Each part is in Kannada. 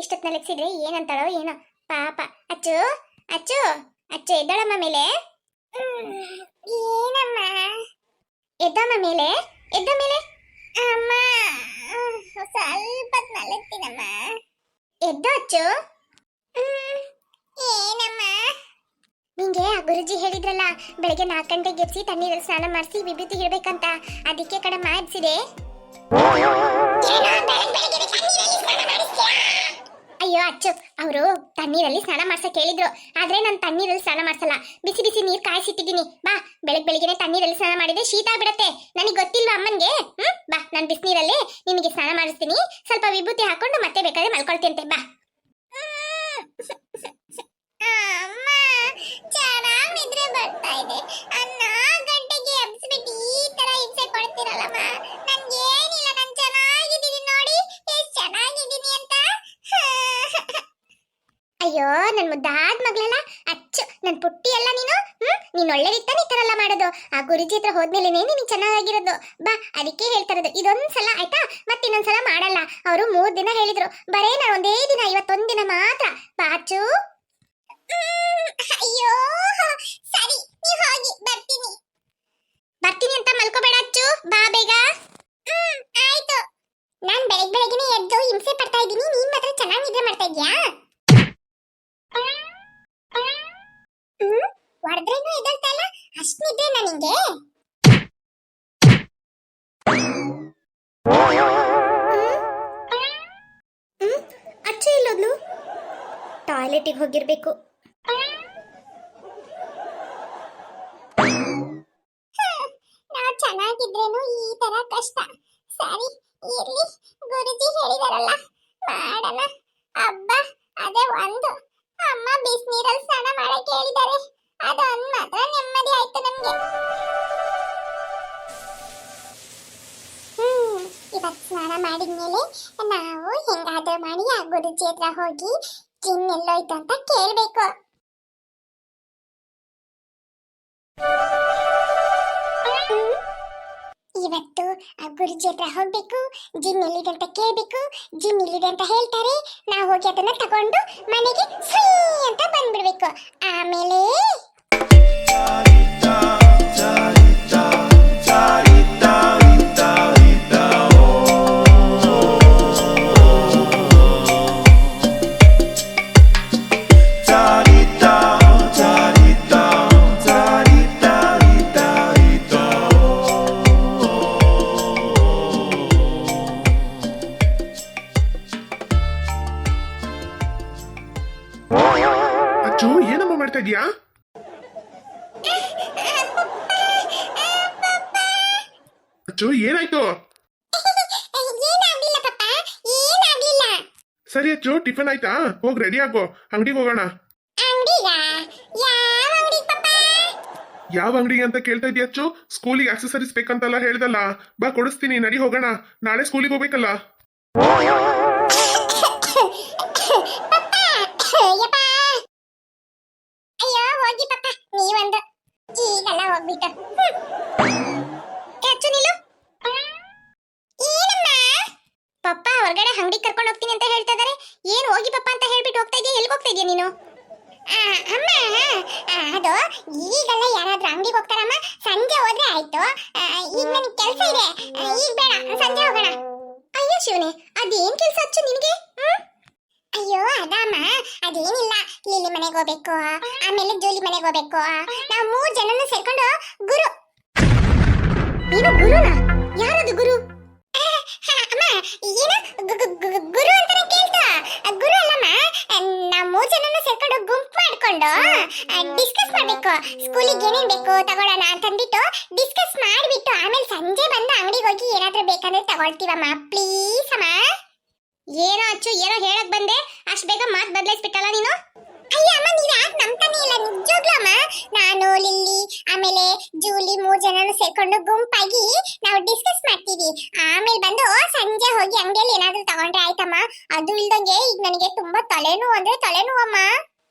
ಇಷ್ಟೊತ್ತು ನಲಗಿಸಿದ್ರೆ ಏನಂತಾಳೋ ಏನೋ ಪಾಪ. ಅಚ್ಚು ಅಚ್ಚು ಅಚ್ಚು ಎದ್ದಳಮ್ಮ ಮೇಲೆ. ಏನಮ್ಮ? ಎದ್ದಮ್ಮ ಮೇಲೆ, ಎದ್ದ ಮೇಲೆ. ಅಮ್ಮ ಸ್ವಲ್ಪ ಮಲಗ್ತೀನಮ್ಮ. ಎದ್ದು ಅಚ್ಚು. ಏನಮ್ಮ? ನಿಂಗೆ ಆ ಗುರುಜಿ ಹೇಳಿದ್ರಲ್ಲ ಬೆಳಗ್ಗೆ 4 ಗಂಟೆಗೆ ಎಬ್ಸಿ ತಣ್ಣೀರಲ್ಲಿ ಸ್ನಾನ ಮಾಡಿಸಿ ವಿಭೂತಿ ಇಡ್ಬೇಕಂತ, ಅದಕ್ಕೆ ಕಡಮ್ಮ ಎಬ್ಸಿದೆ. ಅಯ್ಯೋ ಅಚ್ಚು, ಅವರು ತಣ್ಣೀರಲ್ಲಿ ಸ್ನಾನ ಮಾಡ್ಸಕ್ ಹೇಳಿದ್ರು, ಆದ್ರೆ ನಾನು ತಣ್ಣೀರಲ್ಲಿ ಸ್ನಾನ ಮಾಡ್ಸಲ್ಲ, ಬಿಸಿ ಬಿಸಿ ನೀರು ಕಾಯಿಸಿಟ್ಟಿದ್ದೀನಿ. ಬಾ, ಬೆಳಗ್ಗೆನೆ ತಣ್ಣೀರಲ್ಲಿ ಸ್ನಾನ ಮಾಡಿದ್ರೆ ಶೀತ ಆಗ್ಬಿಡತ್ತೆ. ನನಗೆ ಗೊತ್ತಿಲ್ವಾ ಅಮ್ಮನ್ಗೆ? ಬಾ, ನಾನು ಬಿಸಿನೀರಲ್ಲಿ ನಿನಗೆ ಸ್ನಾನ ಮಾಡಿಸ್ತೀನಿ. ಸ್ವಲ್ಪ ವಿಭೂತಿ ಹಾಕೊಂಡು ಮತ್ತೆ ಬೇಕಾದ್ರೆ ಮಲ್ಕೊಳ್ತೀನಿ. ಬಾ. ಅಮ್ಮ ಚೆನ್ನಾಗಿ ನಿದ್ರೆ ಬರ್ತಾ ಇದೆ. 4 ಗಂಟೆಗೆ ಎಬ್ಸ್ಬಿಟ್ಟು ಈ ತರ ಹಿಂಸೆ ಕೊಡ್ತಿರಲ್ಲಮ್ಮ. ನನ್ಗೇನಿಲ್ಲ, ನಾನು ಚೆನ್ನಾಗಿದ್ದೀನಿ ನೋಡಿ, ಎಷ್ಟು ಚೆನ್ನಾಗಿದ್ದೀನಿ ಅಂತ. ಅಯ್ಯೋ ನನ್ ಮುದ್ದಾದ ಮಗಳಲ್ಲ ಅಚ್ಚು, ನನ್ ಪುಟ್ಟಿ ಅಲ್ಲ ನೀನು. ನೀನ್ ಒಳ್ಳೆದಿತ್ತಾನೆ ಈ ತರ ಎಲ್ಲ ಮಾಡೋದು. ಆ ಗುರುಜಿ ಹತ್ರ ಹೋದ್ಮೇಲೆ ನೀನ್ ಚೆನ್ನಾಗಿರೋದು. ಬಾ, ಅದಕ್ಕೆ ಹೇಳ್ತಾರದು, ಇದೊಂದ್ಸಲ ಆಯ್ತಾ, ಮತ್ತೆ ಇನ್ನೊಂದ್ಸಲ ಮಾಡಲ್ಲ. ಅವರು 3 ದಿನ ಹೇಳಿದ್ರು, ಬರೇ ನಾನು ಒಂದೇ ದಿನ, ಇವತ್ತೊಂದ್ ದಿನ ಮಾತ್ರ. ಬಾ ಅಚ್ಚು. ಅಯ್ಯೋ ಸರಿ, ನೀವ್ ಹೋಗಿ, ಬರ್ತೀನಿ ಬರ್ತೀನಿ ಅಂತ ಮಲ್ಕೋಬೇಡ ಅಚ್ಚು, ಬಾ ಬೇಗ. ಆಯ್ತು. ನಾನ್ ಬೆಳಗ್ಗೆನೆ ಎದ್ದು ಹಿಂಸೆ ಪಡ್ತಾ ಇದ್ದೀನಿ, ನೀನ್ ಮಾತ್ರ ಚೆನ್ನಾಗಿ ನಿದ್ರೆ ಮಾಡ್ತಾ ಇದ್ಯಾ? ಹೊಡೆದ್ರೇನು ಎದ್ದೇಳ್ತಾ ಇಲ್ಲ, ಅಷ್ಟ್ ನಿದ್ರೆನಾ ನಿಂಗೆ? ಅಚ್ಚು ಇಲ್ಲೋದ್ಲು? ಟಾಯ್ಲೆಟಿಗೆ ಹೋಗಿರ್ಬೇಕು. ನಾವು ಚೆನ್ನಾಗಿದ್ರೇನು ಈ ತರ ಕಷ್ಟ. ಸರಿ ಇರ್ಲಿ, ಗುರುಜಿ ಹೇಳಿದಾರಲ್ಲ, ಮಾಡೋಣ. ಹಬ್ಬ ಅದೇ ಒಂದು. ಅಮ್ಮ ಬಿಸಿನೀರಲ್ಲಿ ಸ್ನಾನ ಮಾಡಕ್ಕೆ ಹೇಳಿದ್ದಾರೆ, ಅದೊಂದು ಮಾತ್ರ ನೆಮ್ಮದಿ ಆಯ್ತು ನಮ್ಗೆ. ಇವತ್ತು ಸ್ನಾನ ಮಾಡಿದ್ಮೇಲೆ ನಾವು ಹೆಂಗಾದ್ರೂ ಮಾಡಿ ಆ ಗುರುಜಿ ಹತ್ರ ಹೋಗಿ ಜಿನ್ ಎಲ್ಲೋಯ್ತು ಅಂತ ಕೇಳ್ಬೇಕು. ಇವತ್ತು ಆ ಗುರುಜಿ ಹತ್ರ ಹೋಗ್ಬೇಕು, ಜಿನ್ ಎಲ್ಲಿದೆ ಅಂತ ಕೇಳ್ಬೇಕು. ಜಿನ್ ಎಲ್ಲಿದೆ ಅಂತ ಹೇಳ್ತಾರೆ, ನಾವು ಹೋಗಿ ಅದನ್ನ ತಗೊಂಡು ಮನೆಗೆ ಸುಯ್ ಅಂತ ಬಂದ್ಬಿಡ್ಬೇಕು. ಆಮೇಲೆ ಏನಮ್ಮ ಮಾಡ್ತಾ ಇದೀಯಾ? ಅಚ್ಚು ಏನಾಯ್ತು? ಸರಿ ಅಚ್ಚು, ಟಿಫನ್ ಆಯ್ತಾ? ಹೋಗ್ ರೆಡಿ ಆಗೋ, ಅಂಗಡಿಗೆ ಹೋಗೋಣ. ಯಾವ ಅಂಗಡಿಗೆ ಅಂತ ಕೇಳ್ತಾ ಇದೀಯ ಅಚ್ಚು? ಸ್ಕೂಲಿಗೆ ಆಕ್ಸೆಸರೀಸ್ ಬೇಕಂತಲ್ಲ ಹೇಳ್ದಲ್ಲ, ಬಾ ಕೊಡಿಸ್ತೀನಿ, ನಡಿ ಹೋಗೋಣ. ನಾಳೆ ಸ್ಕೂಲಿಗೆ ಹೋಗ್ಬೇಕಲ್ಲ. ಹೋಗಿ ಪಪ್ಪ, ನೀವೊಂದು ಈಗೆಲ್ಲ ಹೋಗ್ಬಿಟ್ಟು. ಅಚ್ಚು ನಿಲ್ಲು. ಏನಮ್ಮ? ಪಪ್ಪ ಹೊರಗಡೆ ಅಂಗಡಿ ಕರ್ಕೊಂಡು ಹೋಗ್ತೀನಿ ಅಂತ ಹೇಳ್ತಾ ಇದಾರೆ. ಏನ್ ಹೋಗಿ ಪಪ್ಪ ಅಂತ ಹೇಳ್ಬಿಟ್ಟು ಹೋಗ್ತಾ ಇದೀಯ? ಎಲ್ಲಿಗೆ ಹೋಗ್ತಾ ಇದೀಯ ನೀನು? ಅಮ್ಮ ಅದು ಈಗೆಲ್ಲ ಯಾರಾದ್ರೂ ಅಂಗಡಿಗೆ ಹೋಗ್ತಾರಮ್ಮ, ಸಂಜೆ ಹೋದ್ರೆ ಆಯ್ತು. ಈಗ ನನಗೆ ಕೆಲಸ ಇದೆ, ಈಗ ಬೇಡ, ಸಂಜೆ ಹೋಗೋಣ. ಅಯ್ಯೋ ಶಿವನೇ, ಅದೇನ್ ಕೆಲಸ ಅಚ್ಚು ನಿನಗೆ? ಅಯ್ಯೋ ಅದಮ್ಮ, ಅದೇನಿಲ್ಲ, ಲಿಲಿ ಮನೆಗೆ ಹೋಗ್ಬೇಕು, ಆಮೇಲೆ ಜೂಲಿ ಮನೆಗೆ ಹೋಗ್ಬೇಕು. ನಾವು 3 ಜನನು ಸೇರ್ಕೊಂಡು ಗುರು. ನೀನು ಗುರುನಾ? ಯಾರದು ಗುರು? ಅಮ್ಮ ಏನು ಗುರು ಅಂತಾನೆ ಕೇಳ್ತಾ? ಗುರು ಅಲ್ಲಮ್ಮ, ನಾವು 3 ಜನನು ಸೇರ್ಕೊಂಡು ಗುಂಪು ಮಾಡ್ಕೊಂಡು ಡಿಸ್ಕಸ್ ಮಾಡ್ಬೇಕು. ಸ್ಕೂಲಿಗೆ ಏನೇನ್ ಬೇಕು ತಗೊಳ್ಳೋಣ ಅಂತಂದ್ಬಿಟ್ಟು ಡಿಸ್ಕಸ್ ಮಾಡ್ಬಿಟ್ಟು ಆಮೇಲೆ ಸಂಜೆ ಬಂದು ಅಂಗಡಿಗೆ ಹೋಗಿ ಏನಾದ್ರೂ ಬೇಕಂದ್ರೆ ತಗೊಳ್ತೀವಮ್ಮ, ಪ್ಲೀಸ್ ಅಮ್ಮ. ಏನೋ ಅಚ್ಚು, ಏನೋ ಹೇಳಕ್ ಬಂದೆ, ಅಷ್ಟು ಬೇಗ ಮಾತು ಬದಲಾಯಿಸ್ಬಿಟ್ಟಲ್ಲ ನೀನು. ಅಯ್ಯ ಅಮ್ಮ ನೀವ್ ಯಾಕೆ ನಂಬ್ತಾನೆ ಇಲ್ಲ ನಿಜವಾಗ್ಲೂ ಅಮ್ಮ. ನಾನು ಲಿಲ್ಲಿ ಆಮೇಲೆ ಜೂಲಿ 3 ಜನನು ಸೇರ್ಕೊಂಡು ಗುಂಪಾಗಿ ನಾವು ಡಿಸ್ಕಸ್ ಮಾಡ್ತೀವಿ. ಆಮೇಲೆ ಬಂದು ಸಂಜೆ ಹೋಗಿ ಅಂಗಡಿಯಲ್ಲಿ ಏನಾದ್ರೂ ತಗೊಂಡ್ರೆ ಆಯ್ತಮ್ಮ. ಅದು ಇಲ್ದಂಗೆ ಈಗ ನನಗೆ ತುಂಬಾ ತಲೆನೋವು ಅಂದ್ರೆ ತಲೆನೋವಮ್ಮ.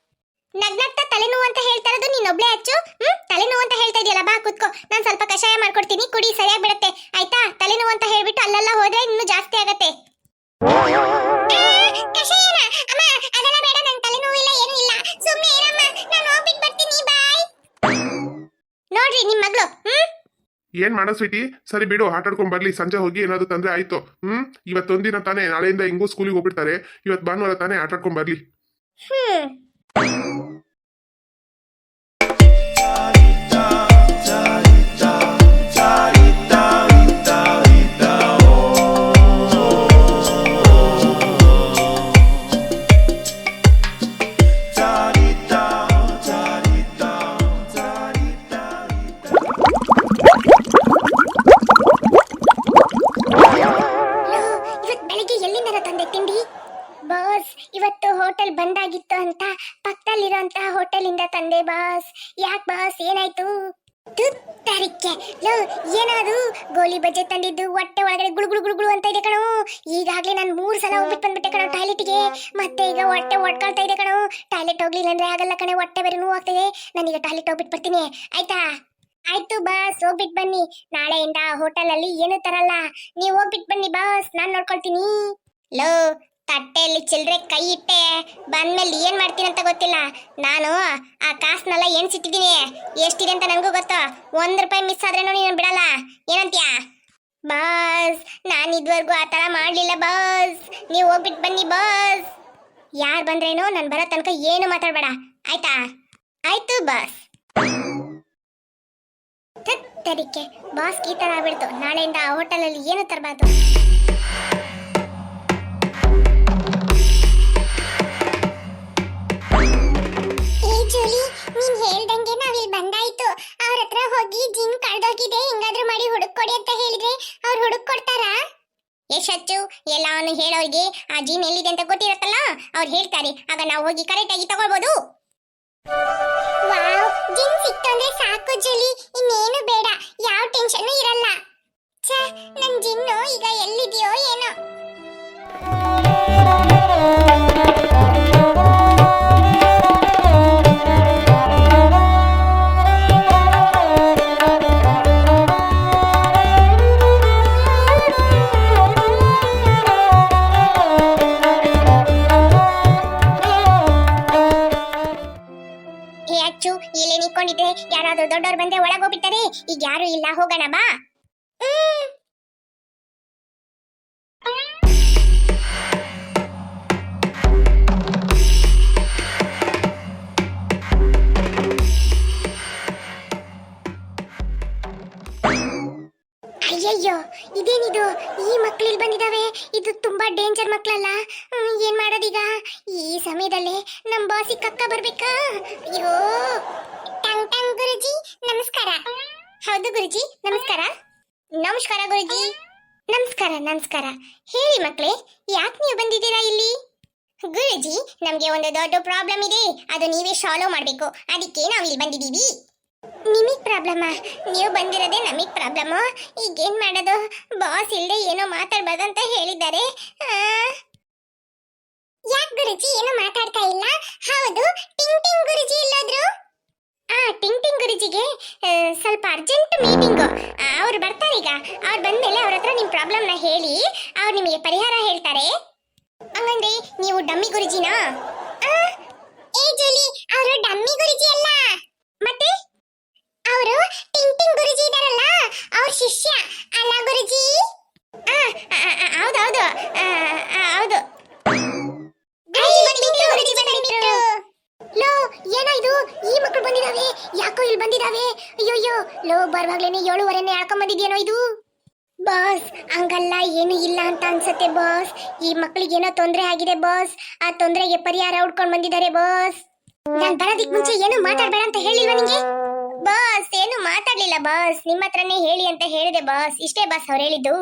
ನಗ್ನಗ್ತಾ ತಲೆನೋವು ಅಂತ ಹೇಳ್ತಾ ಇರೋದು ನೀನೊಬ್ಳೆ ಅಚ್ಚು. ತಲೆನೋವು ಅಂತ ಹೇಳ್ತಾ ಇದೆಯಲ್ಲ, ಬಾ ಕುತ್ಕೋ, ನಾನು ಸ್ವಲ್ಪ ಕಷಾಯ ಮಾಡ್ಕೊಡ್ತೀನಿ, ಕುಡಿ, ಸರಿಯಾಗಿ ಬಿಡುತ್ತೆ ಆಯ್ತಾ. ತಲೆನೋವು ಅಂತ ಹೇಳ್ಬಿಟ್ಟು ಅಲ್ಲೆಲ್ಲ ಹೋದ್ರೆ ಇನ್ನೂ ಜಾಸ್ತಿ ಆಗತ್ತೆ. ಕಷಾಯನ ಅಮ್ಮ ಅದೆಲ್ಲ ಬೇಡ, ನನ್ನ ತಲೆನೋವು ಇಲ್ಲ ಏನೂ ಇಲ್ಲ, ಸುಮ್ಮನೆ ಇರಮ್ಮ, ನಾನು ಹೋಗ್ಬಿಟ್ಟು ಬರ್ತೀನಿ, ಬಾಯ್. ನೋಡ್ರಿ ನಿಮ್ಮ ಮಗಳು ಏನ್ ಮಾಡೋ ಸ್ವೀಟಿ, ಸರಿ ಬಿಡು, ಆಟ ಆಡ್ಕೊಂಡ್ ಬರ್ಲಿ. ಸಂಜೆ ಹೋಗಿ ಏನಾದ್ರು ತಂದ್ರೆ ಆಯ್ತು. ಇವತ್ತೊಂದಿನ ತಾನೇ, ನಾಳೆಯಿಂದ ಹೆಂಗೂ ಸ್ಕೂಲಿಗೆ ಹೋಗ್ಬಿಡ್ತಾರೆ. ಇವತ್ತು ಭಾನುವಾರ ತಾನೇ, ಆಟ ಆಡ್ಕೊಂಡ್ ಬರ್ಲಿ. ಇವತ್ತು ಹೋಟೆಲ್ ಬಂದಾಗಿತ್ತು ಅಂತ ಪಕ್ಕದಲ್ಲಿರೋಂತಹ ಹೋಟೆಲ್ ಇಂದ ತಂದೆ ಬಾಸ್. ಯಾಕೆ ಬಾಸ್, ಏನಾಯ್ತು? ಏನಾದ್ರು ಗೋಲಿ ಬಜೆ ತಂದಿದ್ದು ಹೊಟ್ಟೆ ಒಳಗಡೆ ಗುಳು ಗುಳು ಗುಳು ಗುಳು ಅಂತ ಇದೆ ಕಣೋ. ಈಗಾಗ್ಲೇ ನಾನು 3 ಸಲ ಹೋಗ್ಬಿಟ್ಟು ಬಂದ್ಬಿಟ್ಟೆ ಕಣೋ ಟಾಯ್ಲೆಟ್ಗೆ. ಮತ್ತೆ ಈಗ ಹೊಟ್ಟೆ ಒಡ್ಕೊಳ್ತಾ ಇದೆ ಕಣೋ. ಟಾಯ್ಲೆಟ್ ಹೋಗ್ಲಿಲ್ಲ ಅಂದ್ರೆ ಆಗಲ್ಲ ಕಣೆ, ಹೊಟ್ಟೆ ಬೇರೆ ನೋವು ಆಗ್ತಿದೆ. ನಾನೀಗ ಟಾಯ್ಲೆಟ್ ಹೋಗ್ಬಿಟ್ಟು ಬರ್ತೀನಿ ಆಯ್ತಾ? ಆಯ್ತು ಬಾಸ್, ಹೋಗ್ಬಿಟ್ಟು ಬನ್ನಿ. ನಾಳೆಯಿಂದ ಹೋಟೆಲ್ ಅಲ್ಲಿ ಏನು ತರಲ್ಲ, ನೀವು ಹೋಗ್ಬಿಟ್ಟು ಬನ್ನಿ ಬಾಸ್, ನಾನ್ ನೋಡ್ಕೊಳ್ತೀನಿ. ತಟ್ಟೆಯಲ್ಲಿ ಚಿಲ್ಲರೆ ಕೈ ಇಟ್ಟೆ, ಬಂದ್ಮೇಲೆ ಏನ್ ಮಾಡ್ತೀನಿ ಅಂತ ಗೊತ್ತಿಲ್ಲ. ನಾನು ಆ ಕಾಸನ್ನೆಲ್ಲ ಎಣ್ಸಿಟ್ಟಿದ್ದೀನಿ, ಎಷ್ಟಿದೆ ಅಂತ ನನಗೂ ಗೊತ್ತು. 1 ರೂಪಾಯಿ ಮಿಸ್ ಆದ್ರೇನು ನೀನು ಬಿಡಲ್ಲ. ಏನಂತೀಯ ಬಾಸ್? ನಾನು ಇದುವರೆಗೂ ಆ ಥರ ಮಾಡಲಿಲ್ಲ ಬಾಸ್, ನೀವು ಹೋಗ್ಬಿಟ್ಟು ಬನ್ನಿ ಬಾಸ್. ಯಾರು ಬಂದ್ರೇನು ನಾನು ಬರೋ ತನಕ ಏನು ಮಾತಾಡಬೇಡ ಆಯ್ತಾ? ಆಯ್ತು ಬಾಸ್. ತರಿಕೆ ಬಾಸ್ ಈ ಥರ ಆಗ್ಬಿಡ್ತು. ನಾಳೆಯಿಂದ ಆ ಹೋಟೆಲಲ್ಲಿ ಏನು ತರಬಾರ್ದು. ಜೂಲಿ, ನೀನ್ ಹೇಳ್ದಂಗೆ ನಾವಿಲ್ಲಿ ಬಂದಾಯ್ತು. ಅವ್ರ ಹತ್ರ ಹೋಗಿ ಜಿನ್ ಕಳ್ದೋಗಿದೆ, ಹೆಂಗಾದ್ರೂ ಮಾಡಿ ಹುಡುಕೊಡಿ ಅಂತ ಹೇಳಿದ್ರೆ ಅವ್ರು ಹುಡುಕ್ ಕೊಡ್ತಾರಾ? ಯಶಚ್ಚು, ಎಲ್ಲ ಅವನು ಹೇಳೋರಿಗೆ ಆ ಜಿನ್ ಎಲ್ಲಿದೆ ಅಂತ ಗೊತ್ತಿರತ್ತಲ್ಲ, ಅವ್ರು ಹೇಳ್ತಾರೆ. ಆಗ ನಾವು ಹೋಗಿ ಕರೆಕ್ಟ್ ಆಗಿ ತಗೊಳ್ಬೋದು. ವಾವ್, ಜಿನ್ ಸಿಕ್ತಂದ್ರೆ ಸಾಕು ಜೂಲಿ, ಇನ್ನೇನು ಬೇಡ, ಯಾವ ಟೆನ್ಷನ್ ಇರಲ್ಲ. ಛೇ, ನನ್ ಜಿನ್ನು ಈಗ ಎಲ್ಲಿದೆಯೋ ಏನೋ. ಇಲ್ಲೇ ನಿಂತ್ಕೊಂಡಿದ್ರೆ ಯಾರಾದ್ರೂ ದೊಡ್ಡವ್ರು ಬಂದ್ರೆ ಒಳಗೋಗ್ಬಿಡ್ತಾರೆ. ಈಗ ಯಾರು ಇಲ್ಲ, ಹೋಗೋಣ ಬಾ. ಅಯ್ಯಯ್ಯೋ, ಇದೇನಿದು? ಈ ಮಕ್ಳು ಇಲ್ಲಿ ಬಂದಿದಾವೆ. ಇದು ತುಂಬಾ ಡೇಂಜರ್ ಮಕ್ಳಲ್ಲ. ಏನ್ ಮಾಡೋದೀಗ? ಈ ಸಮಯದಲ್ಲಿ ನಮ್ ಬಾಸಿ ಕಕ್ಕ ಬರ್ಬೇಕಾ? ಅಯ್ಯೋ. ಟಂಗ್ ಟಂಗ್ ಗುರುಜಿ, ನಮಸ್ಕಾರ. ಹೌದು ಗುರುಜಿ, ನಮಸ್ಕಾರ. ನಮಸ್ಕಾರ ಗುರುಜಿ. ನಮಸ್ಕಾರ ನಮಸ್ಕಾರ. ಹೇಳಿ ಮಕ್ಳೇ, ಯಾಕೆ ನೀವು ಬಂದಿದ್ದೀರಾ ಇಲ್ಲಿ? ಗುರುಜಿ, ನಮ್ಗೆ ಒಂದು ದೊಡ್ಡ ಪ್ರಾಬ್ಲಮ್ ಇದೆ, ಅದು ನೀವೇ ಸಾಲ್ವ್ ಮಾಡ್ಬೇಕು, ಅದಕ್ಕೆ ನಾವು ಇಲ್ಲಿ ಬಂದಿದ್ದೀವಿ. ನಿಮಗ್ ಪ್ರಾಬ್ಲಮ್? ನೀವು ಬಂದಿರೋದೇ ನಮಗ್ ಪ್ರಾಬ್ಲಮ್. ಈಗೇನ್ ಮಾಡೋದು? ಬಾಸ್ ಇಲ್ದೆ ಏನೋ ಮಾತಾಡ್ಬಾರ್ದಂತ ಹೇಳಿದ್ದಾರೆ. ಯಾಕೆ ಗುರುಜಿ ಏನೋ ಮಾತಾಡ್ತಾ ಇಲ್ಲ? ಹೌದು, ಟಿಂಗ್ ಟಿಂಗ್ ಗುರುಜಿ ಎಲ್ಲಾದ್ರು? ಟಿಂಗ್ ಟಿಂಗ್ ಗುರುಜಿಗೆ ಸ್ವಲ್ಪ ಅರ್ಜೆಂಟ್ ಮೀಟಿಂಗು, ಅವ್ರು ಬರ್ತಾರೆ ಈಗ. ಅವ್ರು ಬಂದ್ಮೇಲೆ ಅವ್ರ ಹತ್ರ ನಿಮ್ ಪ್ರಾಬ್ಲಮ್ನ ಹೇಳಿ, ಅವ್ರು ನಿಮಗೆ ಪರಿಹಾರ ಹೇಳ್ತಾರೆ. ಹಂಗಂದ್ರೆ ನೀವು ಡಮ್ಮಿ ಗುರುಜಿನಾ? ಏ ಜೂಲಿ, ಅವರು ಡಮ್ಮಿ ಗುರುಜಿ ಅಲ್ಲ, ಮತ್ತೆ ಅವರು ಟಿಂಗ್ ಟಿಂಗ್ ಗುರುಜಿ ಇದಾರಲ್ಲ, ಅವ್ರ ಶಿಷ್ಯ ಅಲ್ಲ ಗುರುಜಿ? ಹೌದೌದು ಹೌದು. ಲೋ, ಏನೋ ಇದು? ಈ ಮಕ್ಕಳು ಬಂದಿದಾವೆ, ಯಾಕೋ ಇಲ್ಲಿ ಬಂದಿದಾವೆ? ಅಯ್ಯೋಯ್ಯೋ, ಲೋ, ಬರುವಾಗ್ಲೇನೆ 7:15 ಹೇಳ್ಕೊಂಡ್ ಬಂದಿದ್ಯೇನೋ ಇದು? ಬಾಸ್, ಹಂಗಲ್ಲ, ಏನು ಇಲ್ಲ ಅಂತ ಅನ್ಸತ್ತೆ ಬಾಸ್. ಈ ಮಕ್ಕಳಿಗೆ ಏನೋ ತೊಂದರೆ ಆಗಿದೆ ಬಾಸ್, ಆ ತೊಂದರೆಗೆ ಪರಿಹಾರ ಹುಡ್ಕೊಂಡ್ ಬಂದಿದ್ದಾರೆ ಬಾಸ್. ನಾನ್ ಬರೋದಿಕ್ ಮುಂಚೆ ಏನು ಮಾತಾಡ್ಬೇಡ ಅಂತ ಹೇಳಿಲ್ವಾ ನಿಂಗೆ? ಬಾಸ್, ಏನು ಮಾತಾಡ್ಲಿಲ್ಲ ಬಾಸ್, ನಿಮ್ಮ ಹತ್ರನೇ ಹೇಳಿ ಅಂತ ಹೇಳಿದೆ ಬಾಸ್, ಇಷ್ಟೇ ಬಾಸ್ ಅವ್ರು ಹೇಳಿದ್ದು.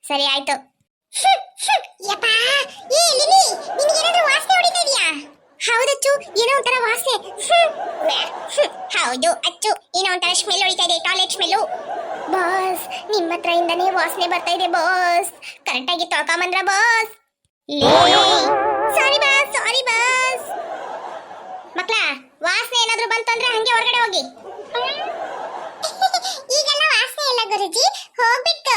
ಸರಿ ಆಯ್ತು. ಹೌದಚ್ಚು ಏನೋ ಒಂಥರ ವಾಸನೆ ಹೌದು ಅಚ್ಚು ಏನೋ ಒಂಥರ ಸ್ಮೆಲ್ ಹೊಡಿತಾ ಇದೆ ಟಾಯ್ಲೆಟ್ ಸ್ಮೆಲ್ಲು ಬಾಸ್ ನಿಮ್ಮ ಹತ್ರ ಇಂದಾನೇ ವಾಸನೆ ಬರ್ತಾ ಇದೆ ಬಾಸ್ ಕರೆಕ್ಟ್ ಆಗಿ ತೊಳ್ಕೊಂಬಂದ್ರ ಬಾಸ್ ಸಾರಿ ಬಾಸ್ ಮಕ್ಳ ವಾಸನೆ ಏನಾದ್ರೂ ಬಂತಂದ್ರೆ ಹಂಗೆ ಹೊರಗಡೆ ಹೋಗಿ ಈಗೆಲ್ಲ ವಾಸನೆ ಇಲ್ಲ ಗುರುಜಿ ಹೋಗ್ಬಿಟ್ಟು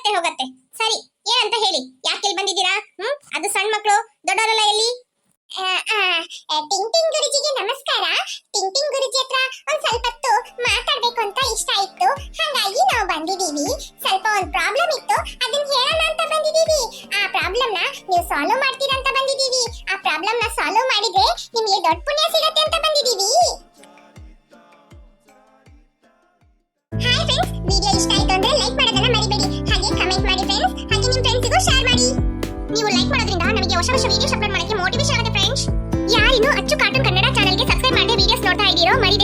ಹೋಗತ್ತೆ ಸರಿ ಏನಂತ ಹೇಳಿ ಯಾಕೆ ಇಲ್ಲಿ ಬಂದಿದ್ದೀರಾ ಅದು ಸಣ್ಣ ಮಕ್ಕಳು ದೊಡ್ಡವರೆಲ್ಲ ಎಲ್ಲಿ ಟಿಂಗ್ ಗುರುಜಿಗೆ ನಮಸ್ಕಾರ ಟಿಂಗ್ ಗುರುಜಿ ಹತ್ರ ಒಂದ್ ಸ್ವಲ್ಪ ಹೊತ್ತು ಮಾತಾಡ್ಬೇಕು ಅಂತ ಇಷ್ಟ ಆಯ್ತು ಹಾಗಾಗಿ ನಾವು ಬಂದಿದೀವಿ ಸ್ವಲ್ಪ ಒಂದ್ ಪ್ರಾಬ್ಲಮ್ ಇತ್ತು ಅದನ್ನ ಹೇಳೋಣ ಅಂತ ಬಂದಿದೀವಿ ಆ ಪ್ರಾಬ್ಲಮ್ ನ ನೀವು ಸಾಲ್ವ್ ಮಾಡ್ತೀರಾ ಅಂತ ಬಂದಿದೀವಿ ಆ ಪ್ರಾಬ್ಲಮ್ ನ ಸಾಲ್ವ್ ಮಾಡಿದ್ರೆ ನಿಮಗೆ ದೊಡ್ಡ ಪುಣ್ಯ ಸಿಗತ್ತೆ ಅಂತ ಬಂದಿದೀವಿ ಹಾಯ್ ಫ್ರೆಂಡ್ಸ್ ವಿಡಿಯೋ ಇಷ್ಟ ಆಯ್ತು ಅಂದ್ರೆ ಲೈಕ್ ಮಾಡೋದನ್ನ ಮರಿಬೇಡಿ ಹಾಗೆ ಕಮೆಂಟ್ ಮಾಡಿ ಫ್ರೆಂಡ್ಸ್ ಹಾಗೆ ನಿಮ್ಮ ಫ್ರೆಂಡ್ಸ್ಗೂ ಶೇರ್ ಮಾಡಿ ನೀವು ಲೈಕ್ ಮಾಡೋದ್ರಿಂದ ನಮಗೆ ಹೊಸ ವಿಡಿಯೋಸ್ ಅಪ್ಲೋಡ್ ಮಾಡಕ್ಕೆ ಮೋಟಿವೇಶನ್ ಆಗುತ್ತೆ ಫ್ರೆಂಡ್ಸ್ ಯಾರಿನ್ನು ಅಚ್ಚು ಕಾರ್ಟೂನ್ ಕನ್ನಡ ಚಾನೆಲ್ಗೆ ಸಬ್ಸ್ಕ್ರೈಬ್ ಮಾಡದೆ ವಿಡಿಯೋಸ್ ನೋಡ್ತಾ ಇದ್ದೀರೋ ಮರಿಬೇಡಿ